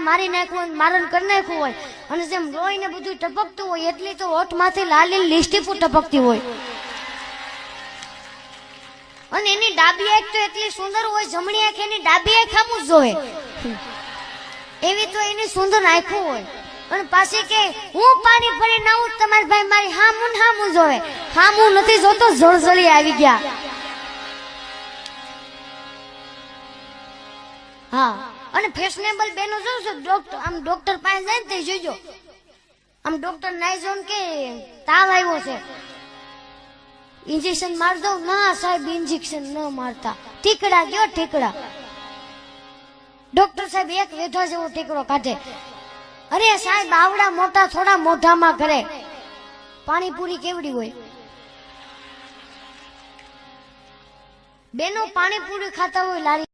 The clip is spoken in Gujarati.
મારી નાખ્યું હોય, મારણ કરી નાખ્યું હોય, અને જેમ લોહીને બધું ટપકતું હોય એટલી તો હોઠમાંથી લાલી લિસ્ટીપું ટપકતી હોય. અને એની ડાબી આંખ તો એટલી સુંદર હોય, જમણી આંખ એની ડાબી આંખ સામું જ જોવે, એવી તો એની સુંદર આંખો હોય. અને પાછી કે હું પાણી ભરીને આવું, તમારા ભાઈ મારી હામું હામું જોવે. હામું નથી જોતો, જળજળી આવી ગયા. હા, અને ફેશનેબલ બેનો જોઉં છું, ડોક્ટર આમ ડોક્ટર પાસે જાય ને તે જોજો, આમ ડોક્ટર નાઈ જો કે તાવ આવ્યો છે, ઇન્જેક્શન માર દઉં. ના સાહેબ, ઇન્જેક્શન ન મારતા, ઠીકડા ગયો ઠીકડા. ડોક્ટર સાહેબ એક વેધો જેવો ઠીકડો કાઢે. અરે સાહેબ, આવડા મોટા થોડા મોઢામાં કરે. પાણીપુરી કેવડી હોય બેનો, પાણીપુરી ખાતા હોય લારી